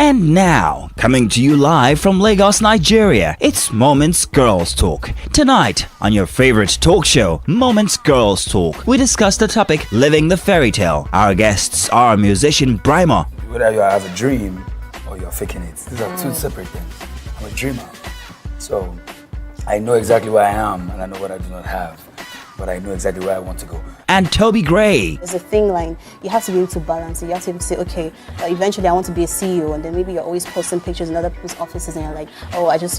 And now, coming to you live from Lagos, Nigeria, it's Moments Girls Talk. Tonight, on your favorite talk show, Moments Girls Talk, we discuss the topic, living the fairy tale. Our guests are musician Brimo. Whether you have a dream or you're faking it, these are two separate things. I'm a dreamer, so I know exactly where I am and I know what I do not have, but I know exactly where I want to go. And Toby Gray. There's a thing like you have to be able to balance it. You have to be able to say, okay, eventually I want to be a CEO, and then maybe you're always posting pictures in other people's offices, and you're like, oh, I just,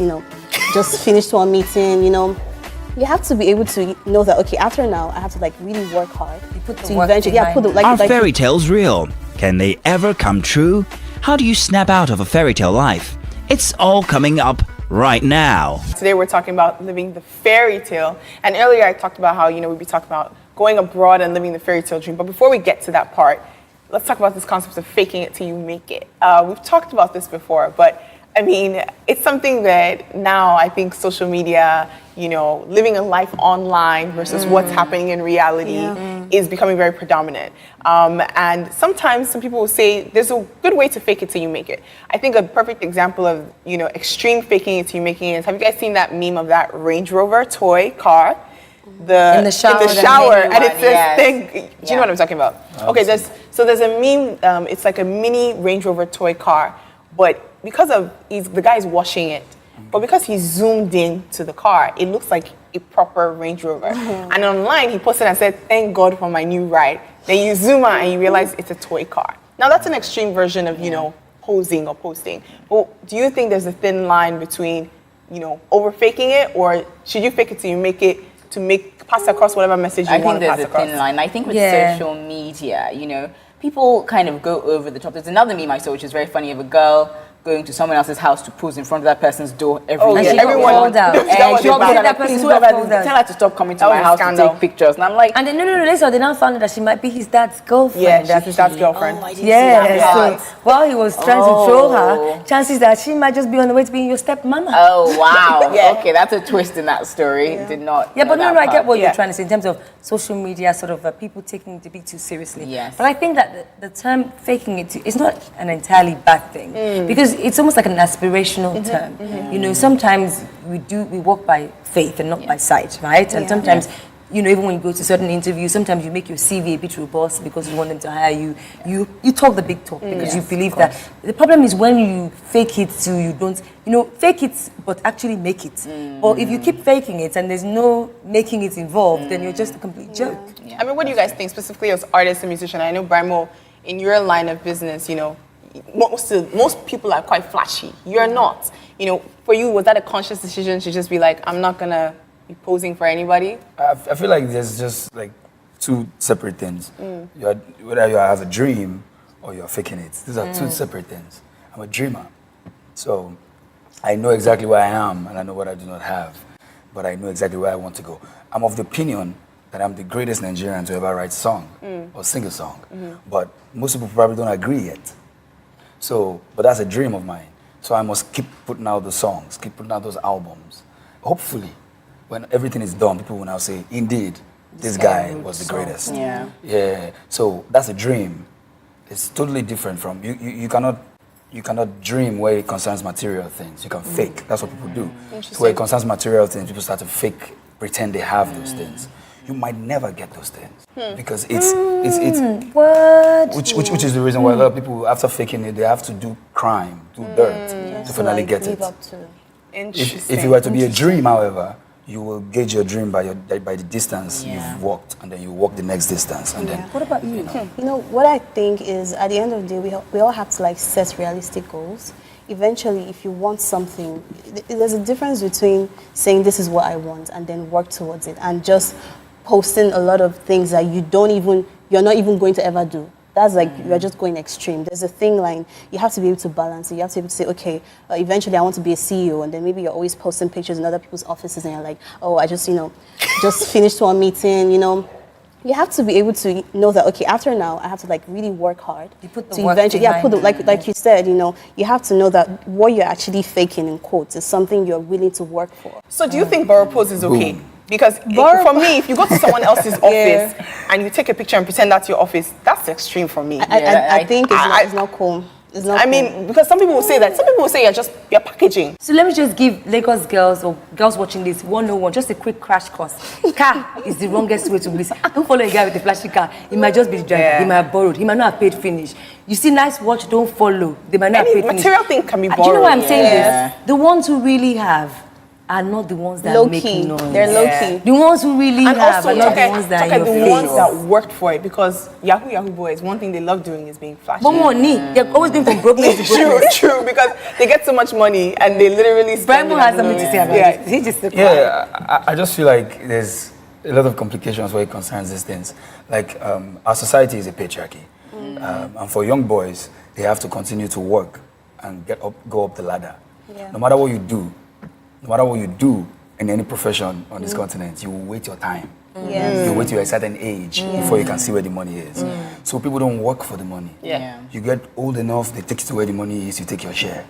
just finished one meeting, You have to be able to know that, okay, after now, I have to really work hard. You put the work eventually, Are fairy tales real? Can they ever come true? How do you snap out of a fairy tale life? It's all coming up right now. Today we're talking about living the fairy tale. And earlier I talked about how, we'd be talking about going abroad and living the fairy tale dream. But before we get to that part, let's talk about this concept of faking it till you make it. We've talked about this before, but it's something that now I think social media, living a life online versus what's happening in reality is becoming very predominant. And sometimes some people will say there's a good way to fake it till you make it. I think a perfect example of, extreme faking it till you making it is, have you guys seen that meme of that Range Rover toy car? In the shower, and it's this thing. Do you know what I'm talking about? Okay, there's a meme. It's like a mini Range Rover toy car, but because of the guy's washing it, but because he zoomed in to the car, it looks like a proper Range Rover. And online, he posted and said, "Thank God for my new ride." Then you zoom out and you realize it's a toy car. Now that's an extreme version of posing or posting. But do you think there's a thin line between over faking it, or should you fake it till you make it? To pass across whatever message you want to pass across. I think there's a thin line. I think with social media, people kind of go over the top. There's another meme I saw which is very funny of a girl going to someone else's house to pose in front of that person's door every day. Everyone called out. Tell her to stop coming to my house to take pictures. And I'm like, and then later they now found out that she might be his dad's girlfriend. Yeah, that's his dad's girlfriend. So while he was trying to troll her, chances that she might just be on the way to being your stepmama. Oh wow. Okay, that's a twist in that story. Did not. Yeah, but I get what you're trying to say in terms of social media, sort of people taking the beat too seriously. Yes. But I think that the term faking it is not an entirely bad thing because it's almost like an aspirational term. Sometimes we walk by faith and not by sight, right? And sometimes, even when you go to certain interviews, sometimes you make your CV a bit robust because you want them to hire you. You talk the big talk because you believe that. The problem is when you fake it till you don't, fake it but actually make it. Or if you keep faking it and there's no making it involved, then you're just a complete joke. Yeah. What do you guys think, specifically as artists and musicians? I know, Brimo, in your line of business, most people are quite flashy. You're not. For you, was that a conscious decision to just be like, I'm not gonna be posing for anybody? I feel like there's just two separate things. Whether you have a dream or you're faking it, these are two separate things. I'm a dreamer, so I know exactly where I am and I know what I do not have, but I know exactly where I want to go. I'm of the opinion that I'm the greatest Nigerian to ever write a song or sing a song, but most people probably don't agree yet. So, but that's a dream of mine. So I must keep putting out the songs, keep putting out those albums. Hopefully, when everything is done, people will now say, indeed, this guy was the greatest. Yeah. So that's a dream. It's totally different from, you cannot dream where it concerns material things. You can fake. That's what people do. So where it concerns material things, people start to fake, pretend they have those things. You might never get those things because it's which is the reason why a lot of people, after faking it, they have to do crime, do dirt to finally get it. If it were to be a dream, however, you will gauge your dream by the distance you've walked, and then you walk the next distance, and then. What about you? What I think is, at the end of the day, we all have to set realistic goals. Eventually, if you want something, there's a difference between saying this is what I want and then work towards it, and just posting a lot of things that you're not even going to ever do. That's you're just going extreme. There's a thing you have to be able to balance it. You have to be able to say, okay, eventually I want to be a CEO, and then maybe you're always posting pictures in other people's offices, and you're like, oh, I just just finished one meeting. You have to be able to know that, okay, after now I have to really work hard. You put the to work eventually, behind like you said, you have to know that what you're actually faking in quotes is something you're willing to work for. So do you think borrow pose is okay? Because for me, if you go to someone else's office and you take a picture and pretend that's your office, that's extreme for me. I think it's not cool. It's not I mean, because some people will say that. Some people will say you're packaging. So let me just give Lagos girls or girls watching this 101, just a quick crash course. Car is the wrongest way to bliss. Don't follow a guy with a flashy car. He might just be drunk. Yeah. He might have borrowed. He might not have paid finish. You see nice watch, don't follow. They might not have Any paid finish. material thing can be borrowed. Do you know why I'm saying Yeah. this? The ones who really have are not the ones that low make key. noise. They're low Yeah. key. The ones who really And have also, are not okay, the ones that okay, are in the your ones face. that worked for it, because Yahoo boys, one thing they love doing is being flashy. But money, they're always going from brokenness to True, brokenness. true, because they get so much money and they literally spend Brimo it has on something to loans. say about Yeah. it. He just Yeah, I just feel like there's a lot of complications where it concerns these things. Like our society is a patriarchy, and for young boys, they have to continue to work and go up the ladder. Yeah. No matter what you do in any profession on this continent, you will wait your time. Yes. You wait till a certain age before you can see where the money is. So people don't work for the money. Yeah. You get old enough, they take you to where the money is, you take your share.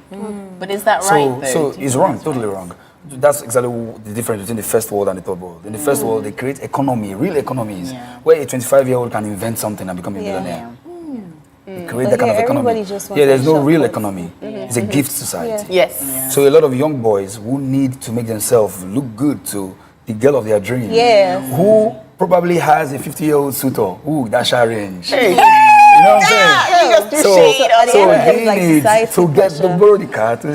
But is that right, though? So it's wrong, totally wrong. That's exactly the difference between the first world and the third world. In the first world, they create economy, real economies, where a 25-year-old can invent something and become a millionaire. They create that But kind of here, economy. everybody just wants Yeah, there's a no shortcut. real economy. It's a gift society. Yes. So a lot of young boys who need to make themselves look good to the girl of their dreams, Yes. who probably has a 50-year-old suitor, that's her range. Hey. You know what I'm saying? You just do So, shade on so it. they Like need society to get pressure. to borrow the car to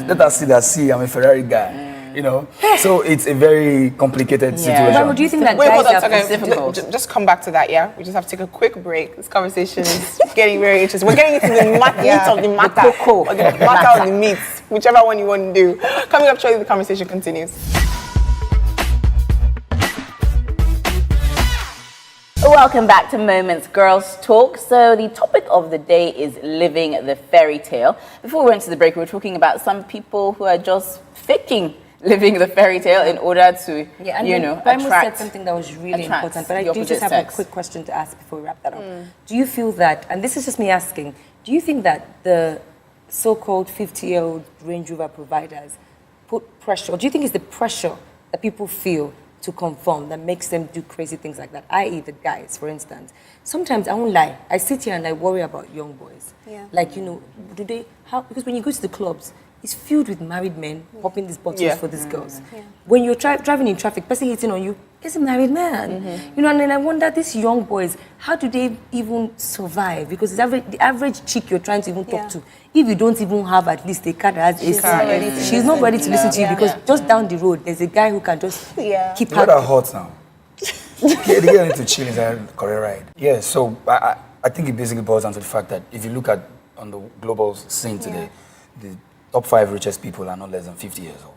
let us see I'm a Ferrari guy. You know, so it's a very complicated situation. Brimo, do you think that Wait, guys hold on. are Okay, difficult. just come back to that, yeah? We just have to take a quick break. This conversation is getting very interesting. We're getting into the meat of the matter. cocoa. Or the matter of the meat, whichever one you want to do. Coming up shortly, the conversation continues. Welcome back to Moments Girls Talk. So the topic of the day is living the fairy tale. Before we went to the break, we were talking about some people who are just faking living the fairy tale in order to, Yeah, and attract. Brimo said something that was really attract important, but I the do just opposite have sex. a quick question to ask before we wrap that up. Do you feel that, and this is just me asking, do you think that the so-called 50-year-old Range Rover providers put pressure, or do you think it's the pressure that people feel to conform that makes them do crazy things like that? I.e. the guys, for instance. Sometimes, I won't lie, I sit here and I worry about young boys. Yeah. Like, because when you go to the clubs, it's filled with married men popping these bottles for these girls. Yeah. When you're driving in traffic, person hitting on you, it's a married man. And then I wonder, these young boys, how do they even survive? Because the average chick you're trying to even talk to, if you don't even have at least a car that has She's not ready to she's not ready to listen to you, Yeah. because just down the road, there's a guy who can just keep The weather her. hot now. Yeah, they get into chill inside the career ride. Yeah, so I think it basically boils down to the fact that if you look at on the global scene today, the top 5 richest people are not less than 50 years old.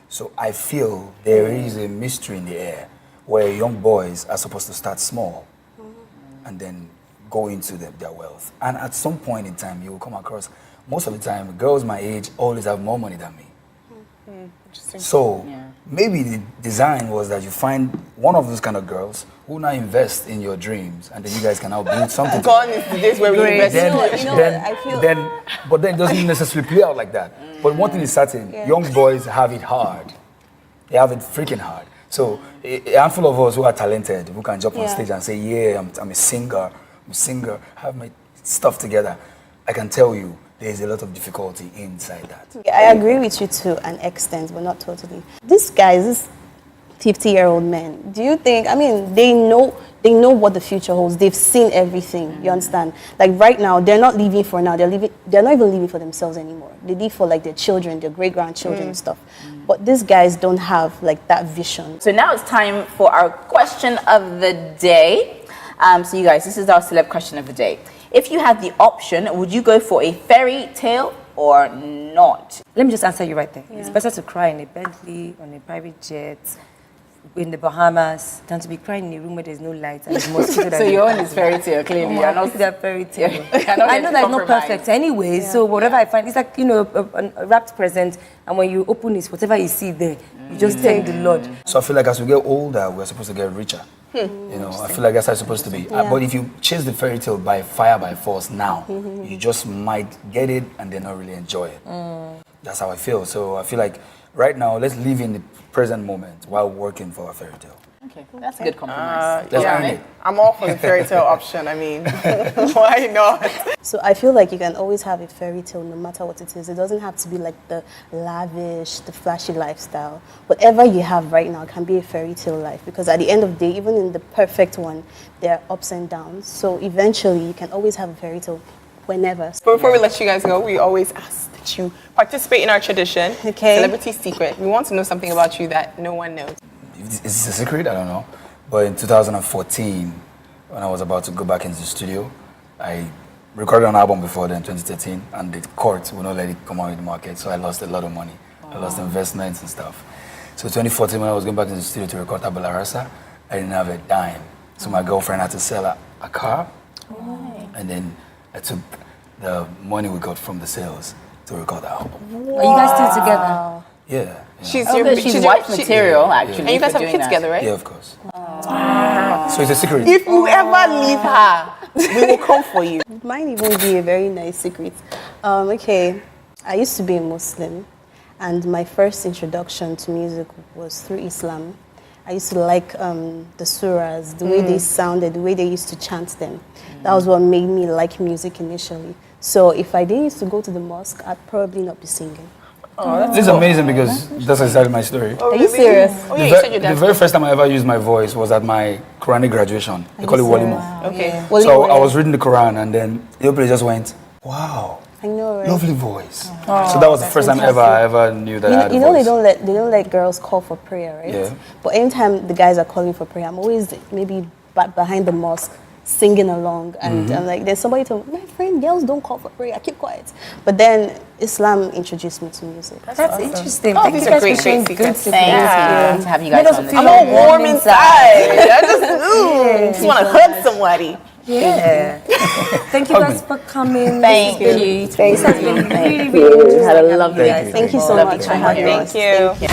So I feel there is a mystery in the air where young boys are supposed to start small and then go into their wealth. And at some point in time, you will come across, most of the time, girls my age always have more money than me. So maybe the design was that you find one of those kind of girls who now invest in your dreams, and then you guys can now build something. Gone is the days where we invest. But then it doesn't necessarily play out like that. But one thing is certain, young boys have it hard. They have it freaking hard. So a handful of us who are talented, who can jump on stage and say, yeah, I'm a singer, have my stuff together, I can tell you, there's a lot of difficulty inside that. I agree with you to an extent, but not totally. These guys, these 50-year-old men, do you think, they know what the future holds. They've seen everything, you understand? Like right now, they're not living for now. They're not even living for themselves anymore. They live for like their children, their great-grandchildren and stuff. But these guys don't have like that vision. So now it's time for our question of the day. So you guys, this is our celeb question of the day. If you had the option, would you go for a fairy tale or not? Let me just answer you right there. It's better to cry in a Bentley, on a private jet, in the Bahamas, than to be crying in a room where there's no light and there's mosquito. So your own is fairy tale, clearly. You're not that fairy tale. You're not I know going to that's not compromise. perfect anyway, so whatever I find, it's like, a wrapped present, and when you open it, whatever you see there, you just thank the Lord. So I feel like as we get older, we're supposed to get richer. I feel like that's how it's supposed to be. But if you chase the fairy tale by fire, by force now, you just might get it and then not really enjoy it. That's how I feel. So I feel like right now, let's live in the present moment while working for a fairy tale. Okay, that's a good compromise. That's Yeah, earn it. I'm all for the fairy tale option. I mean, why not? So I feel like you can always have a fairy tale no matter what it is. It doesn't have to be like the lavish, the flashy lifestyle. Whatever you have right now can be a fairy tale life, because at the end of the day, even in the perfect one, there are ups and downs. So eventually you can always have a fairy tale whenever. But before we let you guys go, we always ask that you participate in our tradition, Okay. Celebrity Secret. We want to know something about you that no one knows. Is this a secret? I don't know. But in 2014, when I was about to go back into the studio, I recorded an album before then, 2013, and the court would not let it come out in the market, so I lost a lot of money. I lost investments and stuff. So 2014, when I was going back into the studio to record Tabula Rasa, I didn't have a dime. So my girlfriend had to sell a car, and then I took the money we got from the sales to record the album. Are you guys still together? Yeah. She's Oh, your good. She's wife material, actually. And you guys for have doing kids that. together, right? Yeah, of course. So it's a secret. If you ever leave her, we will come for you. Mine even be a very nice secret. Okay, I used to be a Muslim, and my first introduction to music was through Islam. I used to like the surahs, the way they sounded, the way they used to chant them. That was what made me like music initially. So if I didn't used to go to the mosque, I'd probably not be singing. This is amazing because that's exactly my story. Are you serious? Oh yeah, you said your The dad. very first time I ever used my voice was at my Quranic graduation. They call it Walima. Okay. Well, So I was reading the Quran and then the people just went, wow, I know, right? lovely voice. So that was the first time I ever knew that I had a You know voice. they don't let girls call for prayer, right? Yeah. But anytime the guys are calling for prayer, I'm always maybe behind the mosque singing along, and I'm like, then somebody told me, my friend, girls don't call for prayer, keep quiet. But then Islam introduced me to music. That's interesting. Oh, Thank these you are guys great, for sharing great good secrets. secrets. Thank you to have you guys Made us on the feel I'm show. all warm inside. I just want to hug somebody. Yeah. Thank you guys for coming. Thank you. This has been really, really You interesting. had a lovely Thank you. Thank you so Lovely much for time having here. us. Thank you.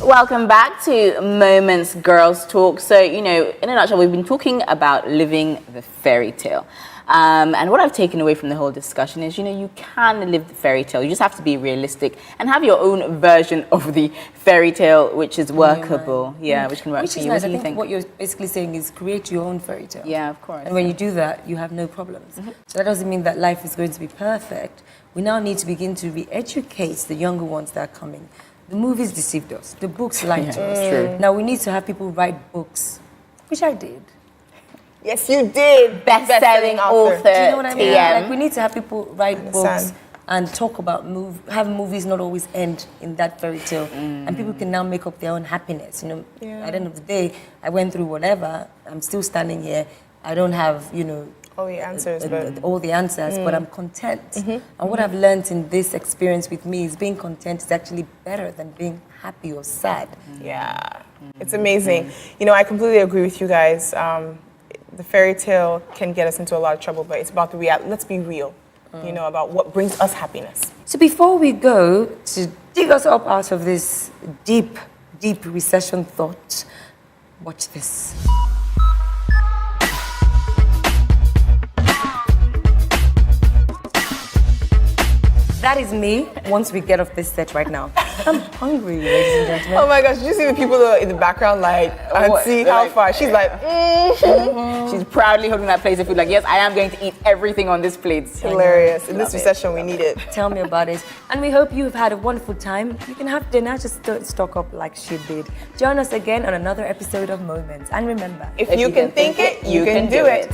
Welcome back to Moments Girls Talk. So, in a nutshell, we've been talking about living the fairy tale. And what I've taken away from the whole discussion is, you can live the fairy tale. You just have to be realistic and have your own version of the fairy tale, which is workable. Yeah, which can work Which for is you. nice. What do I you think think? what you're basically saying is create your own fairy tale. Yeah, of course. And when you do that, you have no problems. So that doesn't mean that life is going to be perfect. We now need to begin to re-educate the younger ones that are coming. The movies deceived us. The books lied to us. That's true. Now we need to have people write books, which I did. Yes, you did. Best-selling author. Do you know what I mean? TM. Like we need to have people write books Understand. and talk about have movies not always end in that fairy tale, and people can now make up their own happiness. At the end of the day, I went through whatever. I'm still standing here. I don't have All the answers, but all the answers, but I'm content. And what I've learned in this experience with me is being content is actually better than being happy or sad. yeah, it's amazing. I completely agree with you guys. The fairy tale can get us into a lot of trouble, but it's about the reality. Let's be real, about what brings us happiness. So before we go to dig us up out of this deep, deep recession thought, watch this. That is me once we get off this set right now. I'm hungry, ladies and gentlemen. Oh my gosh, did you see the people in the background and see how far? She's like, She's proudly holding that plate of food like, yes, I am going to eat everything on this plate. hilarious. In this recession, we need it. Tell me about it. And we hope you've had a wonderful time. You can have dinner, just don't stock up like she did. Join us again on another episode of Moments. And remember, If you can think it, you can do it.